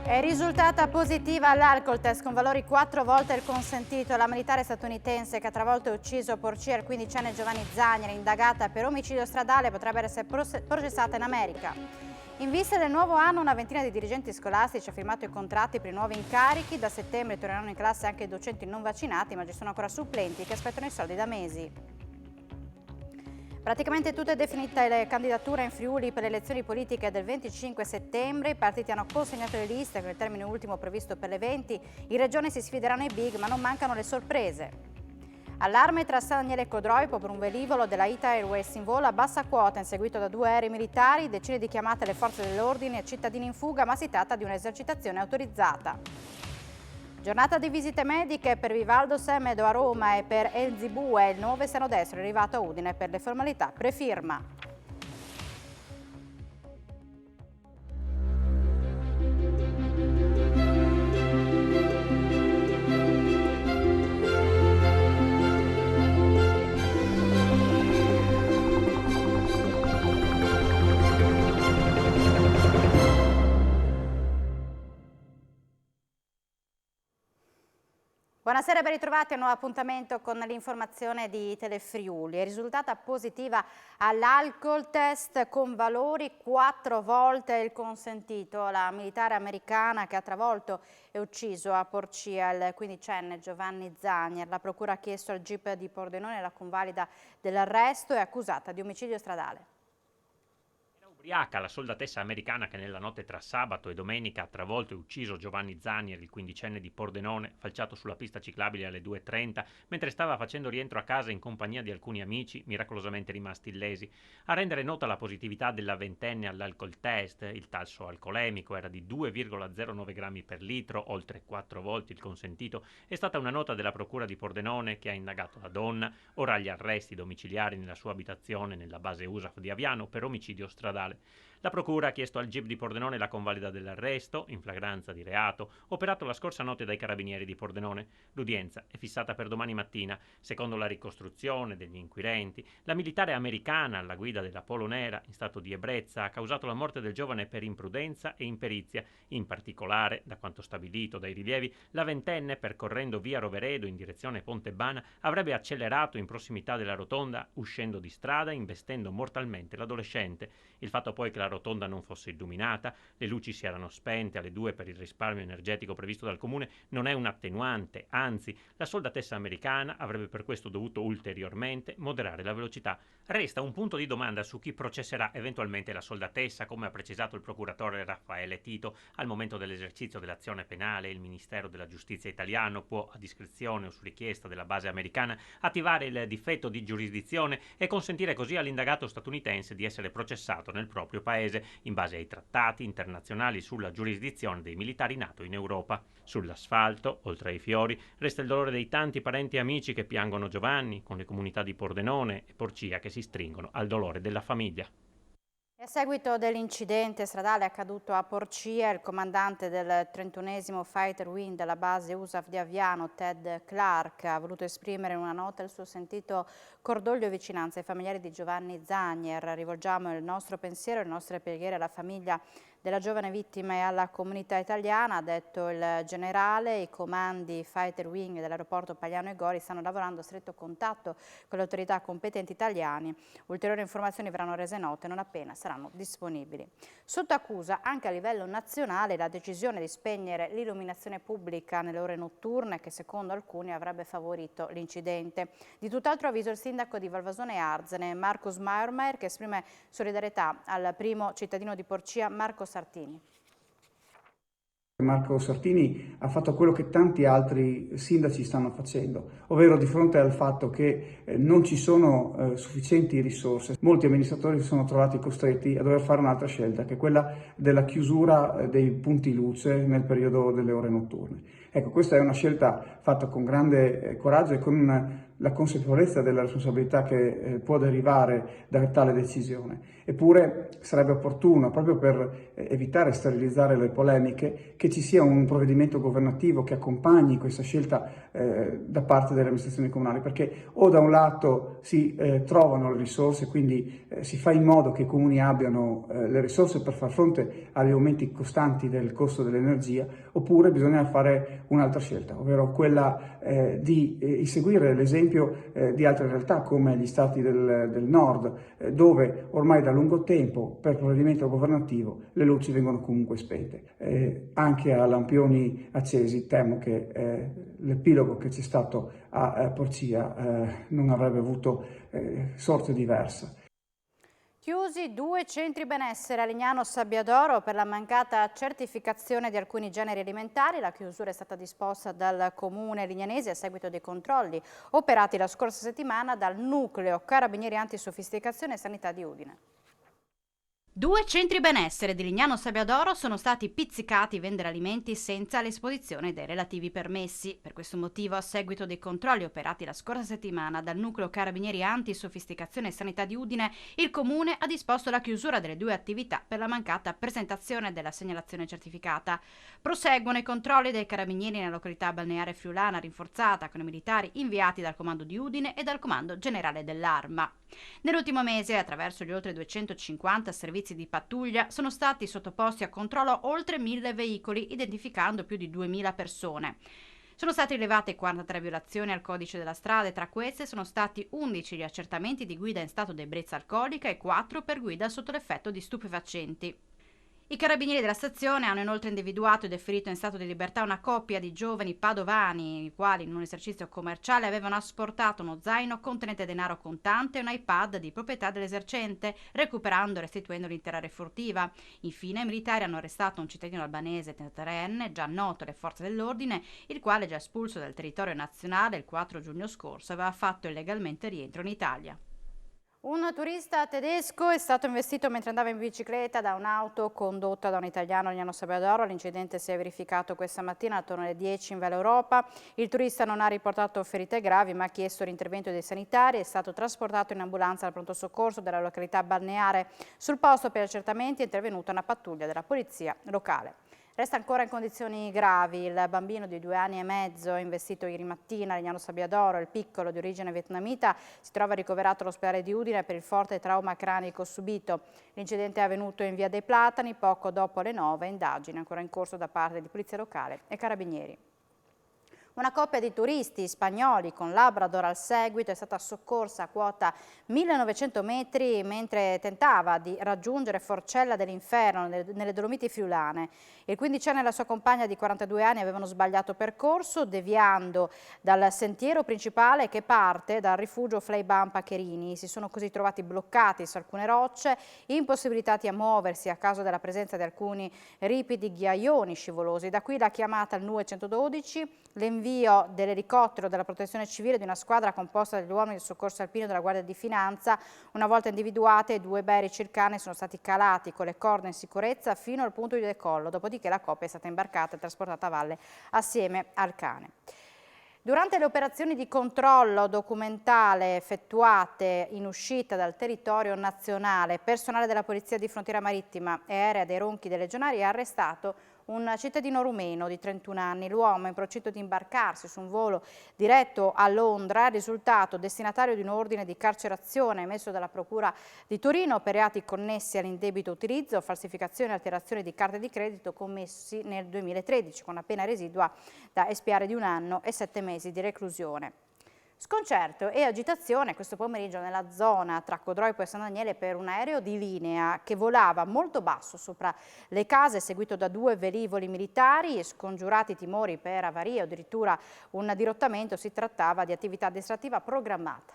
È risultata positiva all'alcol test con valori 4 volte il consentito. La militare statunitense che ha travolto e ucciso Porcia, il 15enne Giovanni Zanieri, indagata per omicidio stradale, potrebbe essere processata in America. In vista del nuovo anno, una ventina di dirigenti scolastici ha firmato i contratti per i nuovi incarichi. Da settembre torneranno in classe anche i docenti non vaccinati, ma ci sono ancora supplenti che aspettano i soldi da mesi. Praticamente tutte definite le candidature in Friuli per le elezioni politiche del 25 settembre. I partiti hanno consegnato le liste con il termine ultimo previsto per le 20. In regione si sfideranno i big, ma non mancano le sorprese. Allarme tra San Daniele e Codroipo per un velivolo della Ita Airways in volo a bassa quota, inseguito da 2 aerei militari, decine di chiamate alle forze dell'ordine e cittadini in fuga, ma si tratta di un'esercitazione autorizzata. Giornata di visite mediche per Vivaldo Semedo a Roma e per El Zibue, il nuovo esterno destro è arrivato a Udine per le formalità prefirma. Buonasera, ben ritrovati a un nuovo appuntamento con l'informazione di Telefriuli. È risultata positiva all'alcol test con valori 4 volte il consentito. La militare americana che ha travolto e ucciso a Porcia il 15enne Giovanni Zanieri. La procura ha chiesto al GIP di Pordenone la convalida dell'arresto e è accusata di omicidio stradale. La soldatessa americana che nella notte tra sabato e domenica ha travolto e ucciso Giovanni Zanieri, il 15enne di Pordenone, falciato sulla pista ciclabile alle 2:30, mentre stava facendo rientro a casa in compagnia di alcuni amici, miracolosamente rimasti illesi. A rendere nota la positività della ventenne all'alcol test, il tasso alcolemico era di 2,09 grammi per litro, oltre 4 volte il consentito, è stata una nota della procura di Pordenone che ha indagato la donna, ora agli arresti domiciliari nella sua abitazione nella base USAF di Aviano per omicidio stradale. La procura ha chiesto al GIP di Pordenone la convalida dell'arresto, in flagranza di reato, operato la scorsa notte dai carabinieri di Pordenone. L'udienza è fissata per domani mattina. Secondo la ricostruzione degli inquirenti, la militare americana alla guida della Polo Nera, in stato di ebbrezza, ha causato la morte del giovane per imprudenza e imperizia. In particolare, da quanto stabilito dai rilievi, la ventenne, percorrendo via Roveredo in direzione Pontebana, avrebbe accelerato in prossimità della rotonda, uscendo di strada, investendo mortalmente l'adolescente. Il fatto poi che la rotonda non fosse illuminata, le luci si erano spente alle 2 per il risparmio energetico previsto dal comune, non è un attenuante, anzi, la soldatessa americana avrebbe per questo dovuto ulteriormente moderare la velocità. Resta un punto di domanda su chi processerà eventualmente la soldatessa, come ha precisato il procuratore Raffaele Tito. Al momento dell'esercizio dell'azione penale, il Ministero della Giustizia italiano può, a discrezione o su richiesta della base americana, attivare il difetto di giurisdizione e consentire così all'indagato statunitense di essere processato nel proprio paese in base ai trattati internazionali sulla giurisdizione dei militari NATO in Europa. Sull'asfalto, oltre ai fiori, resta il dolore dei tanti parenti e amici che piangono Giovanni, con le comunità di Pordenone e Porcia che si stringono al dolore della famiglia. A seguito dell'incidente stradale accaduto a Porcia, il comandante del 31esimo Fighter Wing della base USAF di Aviano, Ted Clark, ha voluto esprimere in una nota il suo sentito cordoglio e vicinanza ai familiari di Giovanni Zanieri. Rivolgiamo il nostro pensiero e le nostre preghiere alla famiglia della giovane vittima e alla comunità italiana, ha detto il generale. I comandi Fighter Wing dell'aeroporto Pagliano e Gori stanno lavorando a stretto contatto con le autorità competenti italiane. Ulteriori informazioni verranno rese note non appena saranno disponibili. Sotto accusa anche a livello nazionale la decisione di spegnere l'illuminazione pubblica nelle ore notturne che secondo alcuni avrebbe favorito l'incidente. Di tutt'altro avviso il sindaco di Valvasone Arzene, Marcus Meyermeyer, che esprime solidarietà al primo cittadino di Porcia, Marco Sartini. Marco Sartini ha fatto quello che tanti altri sindaci stanno facendo, ovvero di fronte al fatto che non ci sono sufficienti risorse, molti amministratori si sono trovati costretti a dover fare un'altra scelta, che è quella della chiusura dei punti luce nel periodo delle ore notturne. Ecco, questa è una scelta fatta con grande coraggio e con la consapevolezza della responsabilità che può derivare da tale decisione. Eppure sarebbe opportuno, proprio per evitare e sterilizzare le polemiche, che ci sia un provvedimento governativo che accompagni questa scelta da parte delle amministrazioni comunali, perché o da un lato si trovano le risorse, quindi si fa in modo che i comuni abbiano le risorse per far fronte agli aumenti costanti del costo dell'energia, oppure bisogna fare un'altra scelta, ovvero quella di seguire l'esempio di altre realtà come gli stati del nord, dove ormai da lungo tempo per provvedimento governativo le luci vengono comunque spente. Anche a lampioni accesi temo che l'epilogo che c'è stato a Porcia non avrebbe avuto sorte diversa. Chiusi 2 centri benessere a Lignano Sabbiadoro per la mancata certificazione di alcuni generi alimentari. La chiusura è stata disposta dal comune lignanese a seguito dei controlli operati la scorsa settimana dal nucleo Carabinieri Antisofisticazione e Sanità di Udine. 2 centri benessere di Lignano Sabbiadoro sono stati pizzicati a vendere alimenti senza l'esposizione dei relativi permessi. Per questo motivo, a seguito dei controlli operati la scorsa settimana dal nucleo Carabinieri Antisofisticazione e Sanità di Udine, il comune ha disposto la chiusura delle 2 attività per la mancata presentazione della segnalazione certificata. Proseguono i controlli dei carabinieri nella località balneare friulana rinforzata con i militari inviati dal comando di Udine e dal comando generale dell'Arma. Nell'ultimo mese, attraverso gli oltre 250 servizi di pattuglia, sono stati sottoposti a controllo oltre 1000 veicoli, identificando più di 2000 persone. Sono state rilevate 43 violazioni al codice della strada e tra queste sono stati 11 gli accertamenti di guida in stato di ebbrezza alcolica e 4 per guida sotto l'effetto di stupefacenti. I carabinieri della stazione hanno inoltre individuato e deferito in stato di libertà una coppia di giovani padovani, i quali in un esercizio commerciale avevano asportato uno zaino contenente denaro contante e un iPad di proprietà dell'esercente, recuperando e restituendo l'intera area furtiva. Infine, i militari hanno arrestato un cittadino albanese 33enne, già noto alle forze dell'ordine, il quale, già espulso dal territorio nazionale il 4 giugno scorso, aveva fatto illegalmente rientro in Italia. Un turista tedesco è stato investito mentre andava in bicicletta da un'auto condotta da un italiano a Lignano Sabbiadoro. L'incidente si è verificato questa mattina attorno alle 10 in Valle Europa. Il turista non ha riportato ferite gravi ma ha chiesto l'intervento dei sanitari. È stato trasportato in ambulanza al pronto soccorso della località balneare. Sul posto per accertamenti è intervenuta una pattuglia della polizia locale. Resta ancora in condizioni gravi il bambino di 2 anni e mezzo investito ieri mattina a Lignano Sabbiadoro. Il piccolo, di origine vietnamita, si trova ricoverato all'ospedale di Udine per il forte trauma cranico subito. L'incidente è avvenuto in via dei Platani poco dopo le 9, indagini ancora in corso da parte di polizia locale e carabinieri. Una coppia di turisti spagnoli con Labrador al seguito è stata soccorsa a quota 1900 metri mentre tentava di raggiungere Forcella dell'Inferno nelle Dolomiti friulane. Il quindicenne e la sua compagna di 42 anni avevano sbagliato percorso deviando dal sentiero principale che parte dal rifugio Fleibam Pacherini. Si sono così trovati bloccati su alcune rocce, impossibilitati a muoversi a causa della presenza di alcuni ripidi ghiaioni scivolosi. Da qui la chiamata al 912, l'invio dell'elicottero della protezione civile di una squadra composta dagli uomini del soccorso alpino e della Guardia di Finanza. Una volta individuate, i 2 bei circani sono stati calati con le corde in sicurezza fino al punto di decollo, dopodiché la coppia è stata imbarcata e trasportata a valle assieme al cane. Durante le operazioni di controllo documentale effettuate in uscita dal territorio nazionale, personale della Polizia di Frontiera Marittima e Aerea dei Ronchi dei Legionari ha arrestato un cittadino rumeno di 31 anni. L'uomo è in procinto di imbarcarsi su un volo diretto a Londra, è risultato destinatario di un ordine di carcerazione emesso dalla Procura di Torino per reati connessi all'indebito utilizzo, falsificazione e alterazione di carte di credito commessi nel 2013, con una pena residua da espiare di 1 anno e 7 mesi di reclusione. Sconcerto e agitazione questo pomeriggio nella zona tra Codroipo e San Daniele per un aereo di linea che volava molto basso sopra le case, seguito da 2 velivoli militari. Scongiurati timori per avarie o addirittura un dirottamento, si trattava di attività addestrativa programmata.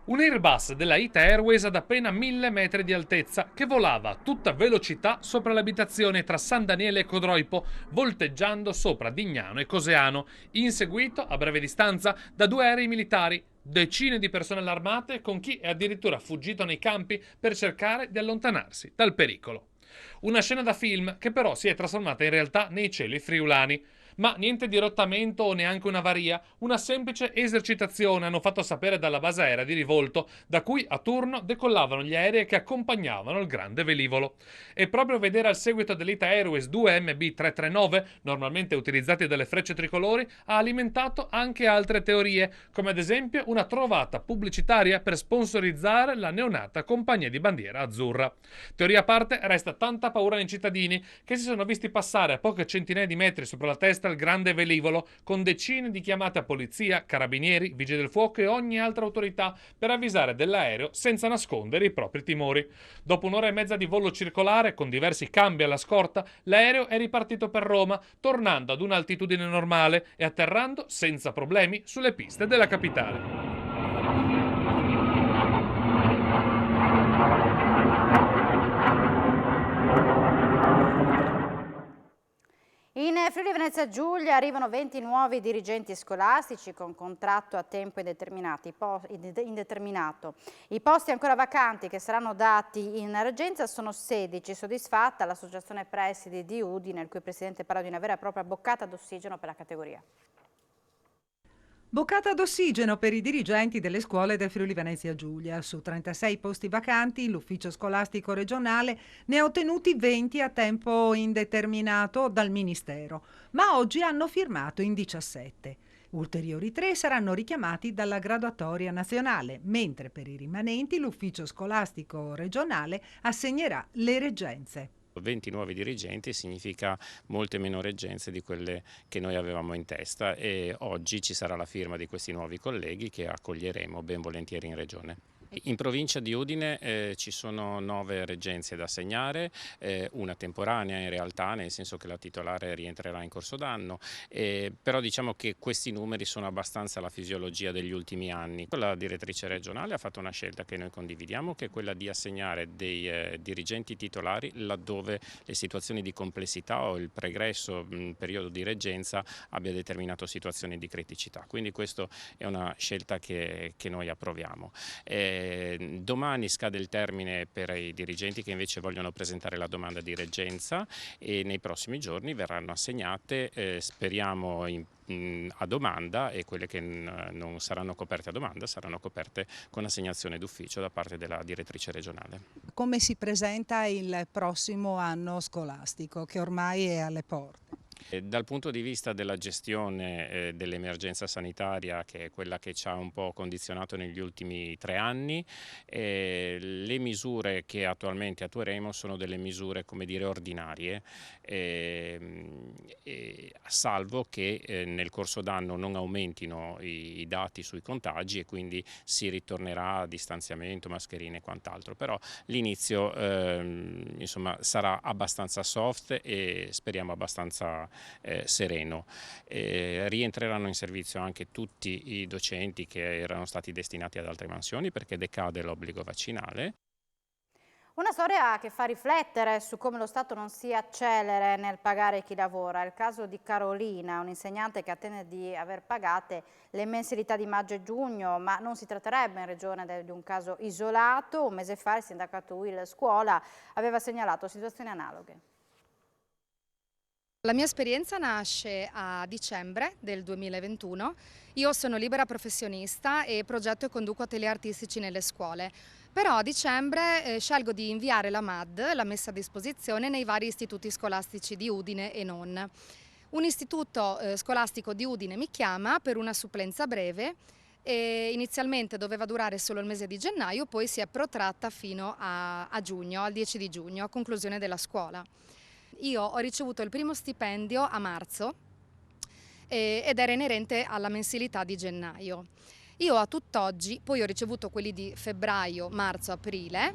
Un Airbus della ITA Airways ad appena 1000 metri di altezza che volava a tutta velocità sopra l'abitazione tra San Daniele e Codroipo, volteggiando sopra Dignano e Coseano, inseguito a breve distanza da 2 aerei militari, decine di persone armate con chi è addirittura fuggito nei campi per cercare di allontanarsi dal pericolo. Una scena da film che però si è trasformata in realtà nei cieli friulani. Ma niente di rottamento o neanche una avaria, una semplice esercitazione, hanno fatto sapere dalla base aerea di Rivolto, da cui a turno decollavano gli aerei che accompagnavano il grande velivolo. E proprio vedere al seguito dell'ITA Airways 2 MB339, normalmente utilizzati dalle Frecce Tricolori, ha alimentato anche altre teorie, come ad esempio una trovata pubblicitaria per sponsorizzare la neonata compagnia di bandiera azzurra. Teoria a parte, resta tanta paura nei cittadini che si sono visti passare a poche centinaia di metri sopra la testa il grande velivolo, con decine di chiamate a polizia, carabinieri, vigili del fuoco e ogni altra autorità per avvisare dell'aereo senza nascondere i propri timori. Dopo un'ora e mezza di volo circolare, con diversi cambi alla scorta, l'aereo è ripartito per Roma, tornando ad un'altitudine normale e atterrando senza problemi sulle piste della capitale. In Friuli Venezia Giulia arrivano 20 nuovi dirigenti scolastici con contratto a tempo indeterminato. I posti ancora vacanti che saranno dati in reggenza sono 16. Soddisfatta l'associazione presidi di Udine, il cui presidente parla di una vera e propria boccata d'ossigeno per la categoria. Boccata d'ossigeno per i dirigenti delle scuole del Friuli Venezia Giulia. Su 36 posti vacanti, l'ufficio scolastico regionale ne ha ottenuti 20 a tempo indeterminato dal Ministero, ma oggi hanno firmato in 17. Ulteriori 3 saranno richiamati dalla graduatoria nazionale, mentre per i rimanenti l'ufficio scolastico regionale assegnerà le reggenze. 20 nuovi dirigenti significa molte meno reggenze di quelle che noi avevamo in testa e oggi ci sarà la firma di questi nuovi colleghi che accoglieremo ben volentieri in regione. In provincia di Udine ci sono 9 reggenze da assegnare, una temporanea in realtà, nel senso che la titolare rientrerà in corso d'anno, però diciamo che questi numeri sono abbastanza la fisiologia degli ultimi anni. La direttrice regionale ha fatto una scelta che noi condividiamo, che è quella di assegnare dei dirigenti titolari laddove le situazioni di complessità o il pregresso periodo di reggenza abbia determinato situazioni di criticità. Quindi questa è una scelta che noi approviamo. Domani scade il termine per i dirigenti che invece vogliono presentare la domanda di reggenza e nei prossimi giorni verranno assegnate, speriamo a domanda, e quelle che non saranno coperte a domanda saranno coperte con assegnazione d'ufficio da parte della direttrice regionale. Come si presenta il prossimo anno scolastico che ormai è alle porte? Dal punto di vista della gestione dell'emergenza sanitaria, che è quella che ci ha un po' condizionato negli ultimi 3 anni, le misure che attualmente attueremo sono delle misure, come dire, ordinarie, salvo che nel corso d'anno non aumentino i dati sui contagi e quindi si ritornerà a distanziamento, mascherine e quant'altro. Però l'inizio insomma, sarà abbastanza soft e speriamo abbastanza sereno. Rientreranno in servizio anche tutti i docenti che erano stati destinati ad altre mansioni perché decade l'obbligo vaccinale. Una storia che fa riflettere su come lo Stato non sia celere nel pagare chi lavora. È il caso di Carolina, un'insegnante che attende di aver pagate le mensilità di maggio e giugno, ma non si tratterebbe in regione di un caso isolato. Un mese fa il sindacato UIL Scuola aveva segnalato situazioni analoghe. La mia esperienza nasce a dicembre del 2021. Io sono libera professionista e progetto e conduco atelier artistici nelle scuole. Però a dicembre scelgo di inviare la MAD, la messa a disposizione, nei vari istituti scolastici di Udine e non. Un istituto scolastico di Udine mi chiama per una supplenza breve e inizialmente doveva durare solo il mese di gennaio, poi si è protratta fino a giugno, al 10 di giugno, a conclusione della scuola. Io ho ricevuto il primo stipendio a marzo ed era inerente alla mensilità di gennaio. Io a tutt'oggi, poi ho ricevuto quelli di febbraio, marzo, aprile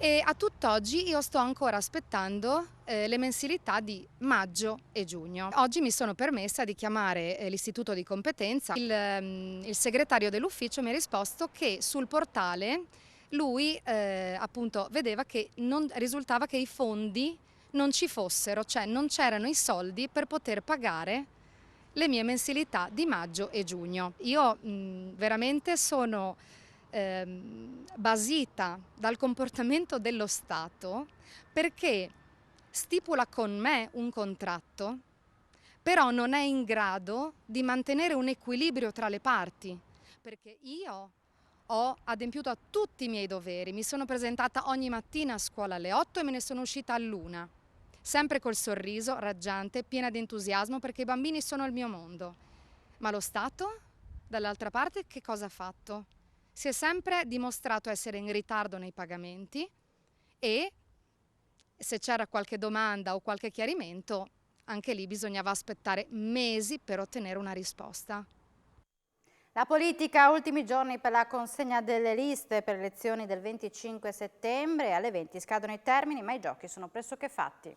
e a tutt'oggi io sto ancora aspettando le mensilità di maggio e giugno. Oggi mi sono permessa di chiamare l'istituto di competenza. Il segretario dell'ufficio mi ha risposto che sul portale lui appunto vedeva che risultava che i fondi non ci fossero, cioè non c'erano i soldi per poter pagare le mie mensilità di maggio e giugno. Io veramente sono basita dal comportamento dello Stato, perché stipula con me un contratto, però non è in grado di mantenere un equilibrio tra le parti, perché io ho adempiuto a tutti i miei doveri, mi sono presentata ogni mattina a scuola alle 8 e me ne sono uscita all'1, sempre col sorriso raggiante, piena di entusiasmo, perché i bambini sono il mio mondo. Ma lo Stato, dall'altra parte, che cosa ha fatto? Si è sempre dimostrato essere in ritardo nei pagamenti e se c'era qualche domanda o qualche chiarimento, anche lì bisognava aspettare mesi per ottenere una risposta. La politica, ultimi giorni per la consegna delle liste per le elezioni del 25 settembre. Alle 20 scadono i termini, ma i giochi sono pressoché fatti.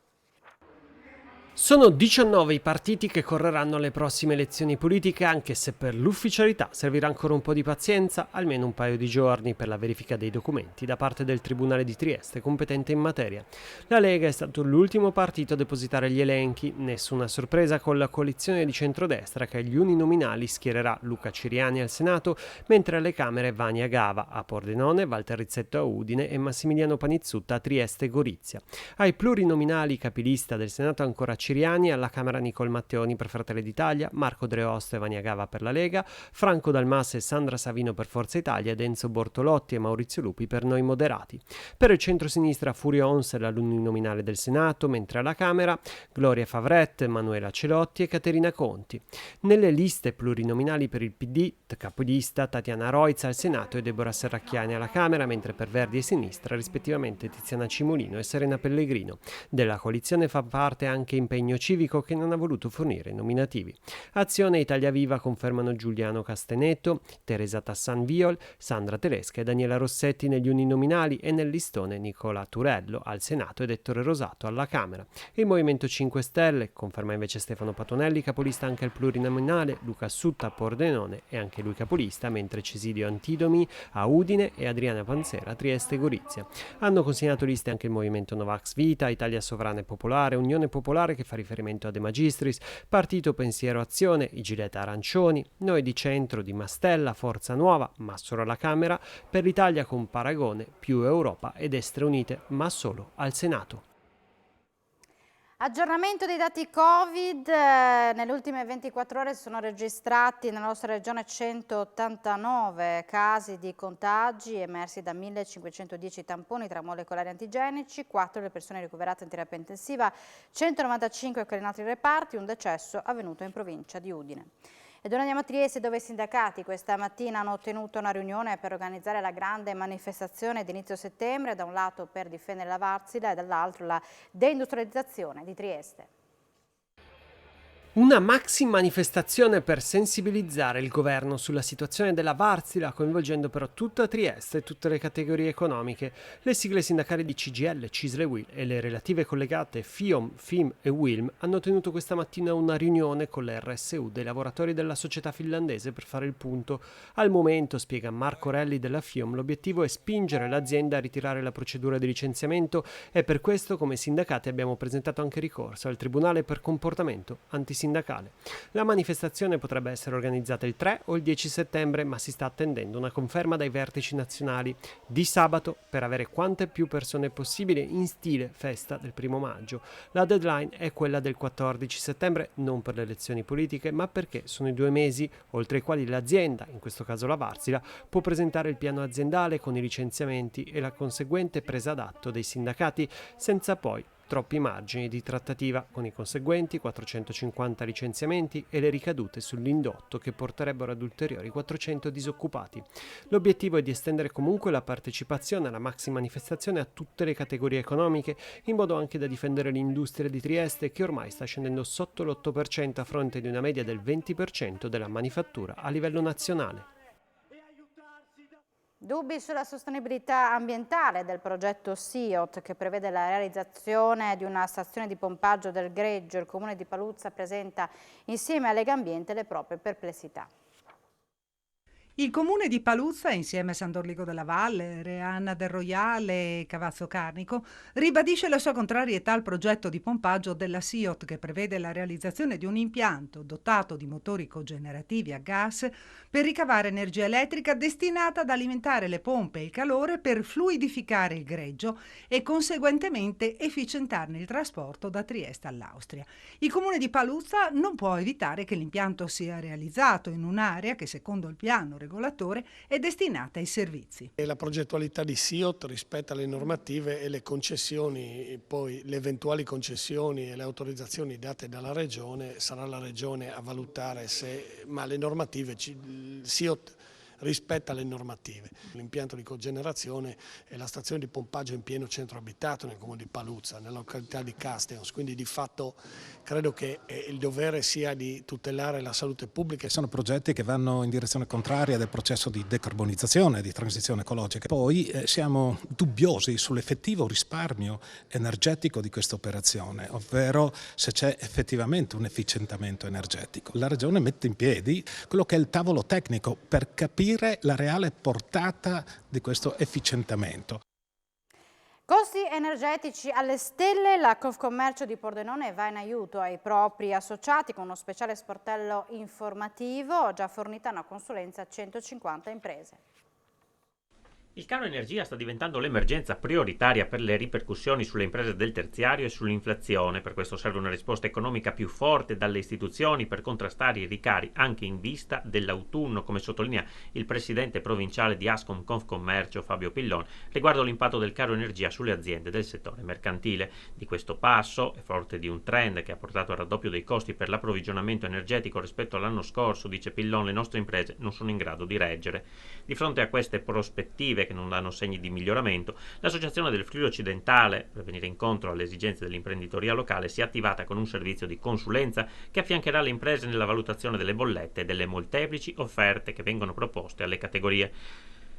Sono 19 i partiti che correranno alle prossime elezioni politiche, anche se per l'ufficialità servirà ancora un po' di pazienza, almeno un paio di giorni per la verifica dei documenti da parte del Tribunale di Trieste competente in materia. La Lega è stato l'ultimo partito a depositare gli elenchi, nessuna sorpresa con la coalizione di centrodestra che agli uninominali schiererà Luca Ciriani al Senato, mentre alle Camere Vania Gava a Pordenone, Walter Rizzetto a Udine e Massimiliano Panizzutta a Trieste e Gorizia. Ai plurinominali capilista del Senato ancora Ciriani, alla Camera Nicol Matteoni per Fratelli d'Italia, Marco Dreosto e Vania Gava per la Lega, Franco Dalmas e Sandra Savino per Forza Italia ed Enzo Bortolotti e Maurizio Lupi per Noi Moderati. Per il centrosinistra Furio Onsel all'uninominale del Senato, mentre alla Camera Gloria Favret, Manuela Celotti e Caterina Conti. Nelle liste plurinominali per il PD, capolista Tatiana Roiz al Senato e Deborah Serracchiani alla Camera, mentre per Verdi e Sinistra rispettivamente Tiziana Cimolino e Serena Pellegrino. Della coalizione fa parte anche Impegno Civico, che non ha voluto fornire nominativi. Azione e Italia Viva confermano Giuliano Casteneto, Teresa Tassan Viol, Sandra Telesca e Daniela Rossetti negli uninominali e nel listone Nicola Turello al Senato ed Ettore Rosato alla Camera. Il Movimento 5 Stelle conferma invece Stefano Patonelli, capolista anche al plurinominale, Luca Sutta a Pordenone e anche lui capolista, mentre Cesidio Antidomi a Udine e Adriana Panzera a Trieste e Gorizia. Hanno consegnato liste anche il Movimento Novax Vita, Italia Sovrana e Popolare, Unione Popolare che fa riferimento a De Magistris, Partito Pensiero Azione, i Gilet Arancioni, Noi di Centro, di Mastella, Forza Nuova, ma solo alla Camera, per l'Italia con Paragone, Più Europa e Destre Unite, ma solo al Senato. Aggiornamento dei dati Covid, nelle ultime 24 ore si sono registrati nella nostra regione 189 casi di contagi emersi da 1510 tamponi tra molecolari antigenici, 4 le persone ricoverate in terapia intensiva, 195 quelli in altri reparti, un decesso avvenuto in provincia di Udine. Ed ora andiamo a Trieste, dove i sindacati questa mattina hanno tenuto una riunione per organizzare la grande manifestazione di inizio settembre, da un lato per difendere la Varsila e dall'altro la deindustrializzazione di Trieste. Una maxi manifestazione per sensibilizzare il governo sulla situazione della Varsila, coinvolgendo però tutta Trieste e tutte le categorie economiche. Le sigle sindacali di CGIL, CISL e UIL e le relative collegate FIOM, FIM e WILM hanno tenuto questa mattina una riunione con le RSU dei lavoratori della società finlandese per fare il punto. Al momento, spiega Marco Relli della FIOM, l'obiettivo è spingere l'azienda a ritirare la procedura di licenziamento e per questo come sindacati abbiamo presentato anche ricorso al Tribunale per comportamento antisindacale. La manifestazione potrebbe essere organizzata il 3 o il 10 settembre, ma si sta attendendo una conferma dai vertici nazionali di sabato per avere quante più persone possibile in stile festa del 1° maggio. La deadline è quella del 14 settembre, non per le elezioni politiche, ma perché sono i 2 mesi oltre i quali l'azienda, in questo caso la Varsila, può presentare il piano aziendale con i licenziamenti e la conseguente presa d'atto dei sindacati, senza poi troppi margini di trattativa, con i conseguenti 450 licenziamenti e le ricadute sull'indotto che porterebbero ad ulteriori 400 disoccupati. L'obiettivo è di estendere comunque la partecipazione alla maxi manifestazione a tutte le categorie economiche, in modo anche da difendere l'industria di Trieste che ormai sta scendendo sotto l'8% a fronte di una media del 20% della manifattura a livello nazionale. Dubbi sulla sostenibilità ambientale del progetto SIOT, che prevede la realizzazione di una stazione di pompaggio del Greggio. Il Comune di Paluzza presenta insieme a Legambiente le proprie perplessità. Il Comune di Paluzza, insieme a San Dorligo della Valle, Reana del Roiale e Cavazzo Carnico, ribadisce la sua contrarietà al progetto di pompaggio della SIOT, che prevede la realizzazione di un impianto dotato di motori cogenerativi a gas per ricavare energia elettrica destinata ad alimentare le pompe e il calore per fluidificare il Greggio e conseguentemente efficientarne il trasporto da Trieste all'Austria. Il Comune di Paluzza non può evitare che l'impianto sia realizzato in un'area che, secondo il piano regolatore, è destinata ai servizi. E la progettualità di SIOT rispetta le normative e le concessioni, poi le eventuali concessioni e le autorizzazioni date dalla Regione, sarà la Regione a valutare se, ma le normative, SIOT rispetta le normative. L'impianto di cogenerazione è la stazione di pompaggio in pieno centro abitato nel comune di Paluzza, nella località di Casteos, quindi di fatto credo che il dovere sia di tutelare la salute pubblica. Sono progetti che vanno in direzione contraria del processo di decarbonizzazione, di transizione ecologica. Poi siamo dubbiosi sull'effettivo risparmio energetico di questa operazione, ovvero se c'è effettivamente un efficientamento energetico. La Regione mette in piedi quello che è il tavolo tecnico per capire la reale portata di questo efficientamento. Costi energetici alle stelle, la Confcommercio di Pordenone va in aiuto ai propri associati con uno speciale sportello informativo, già fornita una consulenza a 150 imprese. Il caro energia sta diventando l'emergenza prioritaria per le ripercussioni sulle imprese del terziario e sull'inflazione. Per questo serve una risposta economica più forte dalle istituzioni per contrastare i ricari anche in vista dell'autunno, come sottolinea il presidente provinciale di Ascom Confcommercio Fabio Pillon riguardo l'impatto del caro energia sulle aziende del settore mercantile. Di questo passo, e forte di un trend che ha portato al raddoppio dei costi per l'approvvigionamento energetico rispetto all'anno scorso, dice Pillon, le nostre imprese non sono in grado di reggere. Di fronte a queste prospettive che non danno segni di miglioramento, l'associazione del Friuli Occidentale, per venire incontro alle esigenze dell'imprenditoria locale, si è attivata con un servizio di consulenza che affiancherà le imprese nella valutazione delle bollette e delle molteplici offerte che vengono proposte alle categorie.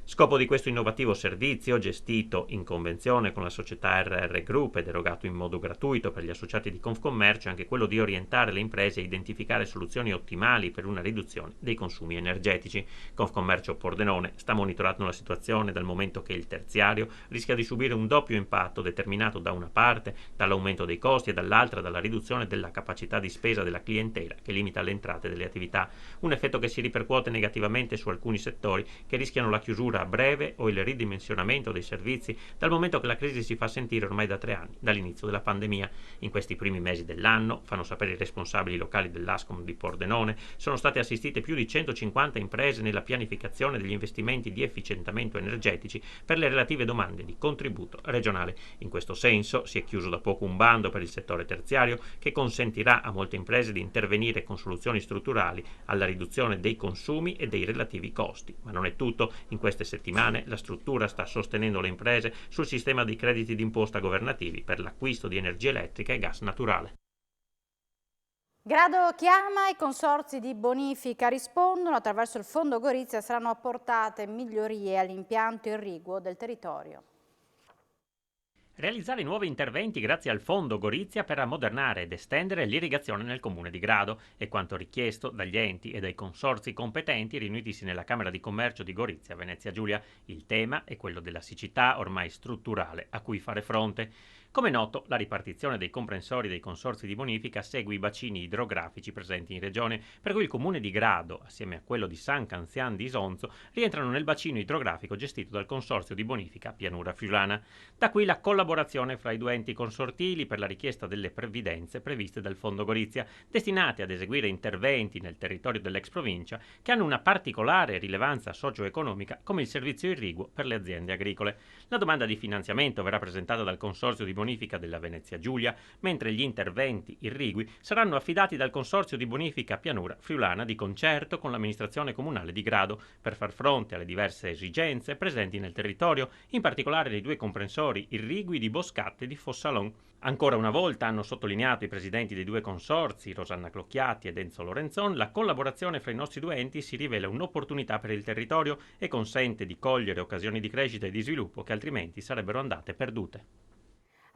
Scopo di questo innovativo servizio, gestito in convenzione con la società RR Group ed erogato in modo gratuito per gli associati di Confcommercio, è anche quello di orientare le imprese a identificare soluzioni ottimali per una riduzione dei consumi energetici. Confcommercio Pordenone sta monitorando la situazione dal momento che il terziario rischia di subire un doppio impatto determinato da una parte dall'aumento dei costi e dall'altra dalla riduzione della capacità di spesa della clientela che limita le entrate delle attività, un effetto che si ripercuote negativamente su alcuni settori che rischiano la chiusura a breve o il ridimensionamento dei servizi, dal momento che la crisi si fa sentire ormai da 3 anni, dall'inizio della pandemia. In questi primi mesi dell'anno, fanno sapere i responsabili locali dell'Ascom di Pordenone, sono state assistite più di 150 imprese nella pianificazione degli investimenti di efficientamento energetici per le relative domande di contributo regionale. In questo senso si è chiuso da poco un bando per il settore terziario che consentirà a molte imprese di intervenire con soluzioni strutturali alla riduzione dei consumi e dei relativi costi. Ma non è tutto. In queste settimane la struttura sta sostenendo le imprese sul sistema di crediti d'imposta governativi per l'acquisto di energia elettrica e gas naturale. Grado chiama, i consorzi di bonifica rispondono, attraverso il Fondo Gorizia saranno apportate migliorie all'impianto irriguo del territorio. Realizzare nuovi interventi grazie al Fondo Gorizia per ammodernare ed estendere l'irrigazione nel comune di Grado è quanto richiesto dagli enti e dai consorzi competenti riunitisi nella Camera di Commercio di Gorizia Venezia Giulia. Il tema è quello della siccità ormai strutturale a cui fare fronte. Come noto, la ripartizione dei comprensori dei consorzi di bonifica segue i bacini idrografici presenti in regione, per cui il comune di Grado, assieme a quello di San Canzian di Isonzo, rientrano nel bacino idrografico gestito dal consorzio di bonifica Pianura Friulana. Da qui la collaborazione fra i due enti consortili per la richiesta delle previdenze previste dal Fondo Gorizia, destinate ad eseguire interventi nel territorio dell'ex provincia che hanno una particolare rilevanza socio-economica, come il servizio irriguo per le aziende agricole. La domanda di finanziamento verrà presentata dal consorzio di bonifica bonifica della Venezia Giulia, mentre gli interventi irrigui saranno affidati dal Consorzio di Bonifica Pianura Friulana di concerto con l'amministrazione comunale di Grado per far fronte alle diverse esigenze presenti nel territorio, in particolare dei due comprensori irrigui di Boscate e di Fossalon. Ancora una volta hanno sottolineato i presidenti dei due consorzi, Rosanna Clocchiati ed Enzo Lorenzon, la collaborazione fra i nostri due enti si rivela un'opportunità per il territorio e consente di cogliere occasioni di crescita e di sviluppo che altrimenti sarebbero andate perdute.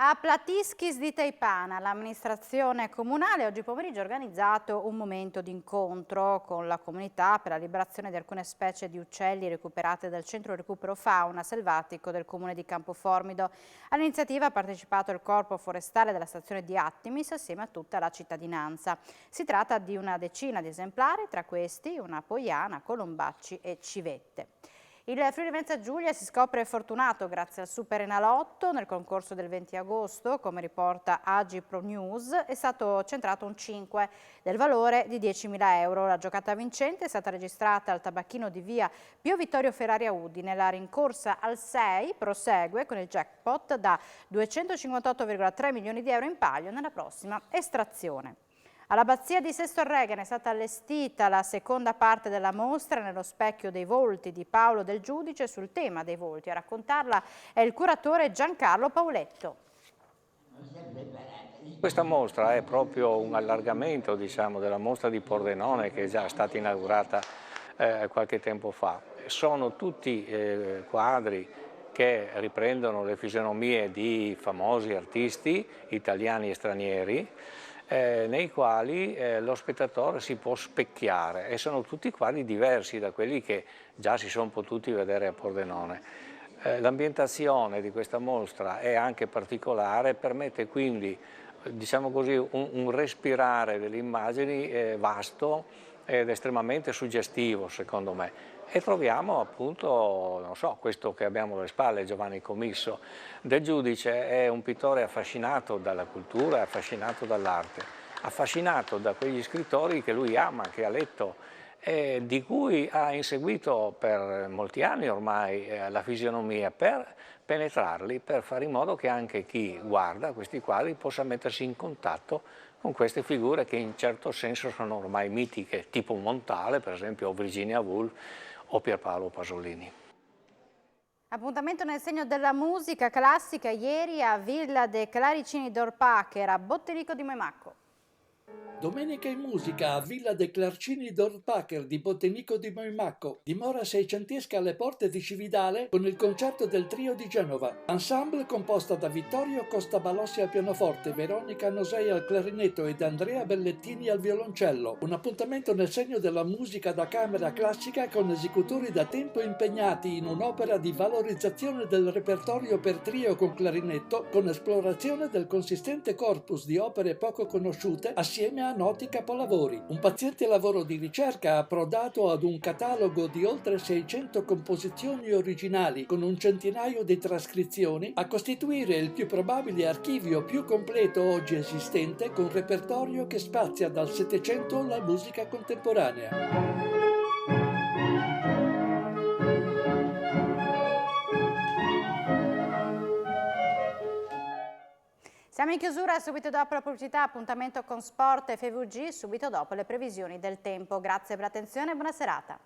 A Platiskis di Teipana, l'amministrazione comunale oggi pomeriggio ha organizzato un momento di incontro con la comunità per la liberazione di alcune specie di uccelli recuperate dal Centro Recupero Fauna Selvatico del comune di Campoformido. All'iniziativa ha partecipato il corpo forestale della stazione di Attimis assieme a tutta la cittadinanza. Si tratta di una decina di esemplari, tra questi una poiana, colombacci e civette. Il Friuli Venezia Giulia si scopre fortunato grazie al Super Enalotto. Nel concorso del 20 agosto, come riporta Agi Pro News, è stato centrato un 5 del valore di 10.000 euro. La giocata vincente è stata registrata al tabacchino di via Pio Vittorio Ferrari a Udine. La rincorsa al 6 prosegue con il jackpot da 258,3 milioni di euro in palio nella prossima estrazione. All'abbazia di Sesto Arregane è stata allestita la seconda parte della mostra nello specchio dei volti di Paolo Del Giudice sul tema dei volti. A raccontarla è il curatore Giancarlo Pauletto. Questa mostra è proprio un allargamento, della mostra di Pordenone che è già stata inaugurata qualche tempo fa. Sono tutti quadri che riprendono le fisionomie di famosi artisti italiani e stranieri, nei quali lo spettatore si può specchiare, e sono tutti quadri diversi da quelli che già si sono potuti vedere a Pordenone. L'ambientazione di questa mostra è anche particolare, permette quindi un respirare delle immagini vasto ed estremamente suggestivo, secondo me. E troviamo appunto, questo che abbiamo alle spalle, Giovanni Comisso. Del Giudice è un pittore affascinato dalla cultura, affascinato dall'arte, affascinato da quegli scrittori che lui ama, che ha letto, di cui ha inseguito per molti anni ormai la fisionomia, per penetrarli, per fare in modo che anche chi guarda questi quadri possa mettersi in contatto con queste figure che in certo senso sono ormai mitiche, tipo Montale per esempio, o Virginia Woolf o Pierpaolo Pasolini. Appuntamento nel segno della musica classica ieri a Villa de Claricini d'Orpacher a Bottenico di Moimacco. Domenica in musica a Villa de Clarcini d'Orpacher di Bottenico di Moimacco, dimora seicentesca alle porte di Cividale con il concerto del Trio di Genova. Ensemble composta da Vittorio Costa Balossi al pianoforte, Veronica Nosei al clarinetto ed Andrea Bellettini al violoncello. Un appuntamento nel segno della musica da camera classica con esecutori da tempo impegnati in un'opera di valorizzazione del repertorio per trio con clarinetto, con esplorazione del consistente corpus di opere poco conosciute assieme a noti capolavori. Un paziente lavoro di ricerca approdato ad un catalogo di oltre 600 composizioni originali con un centinaio di trascrizioni a costituire il più probabile archivio più completo oggi esistente con repertorio che spazia dal Settecento alla musica contemporanea. Siamo in chiusura e subito dopo la pubblicità, appuntamento con Sport e FVG, subito dopo le previsioni del tempo. Grazie per l'attenzione e buona serata.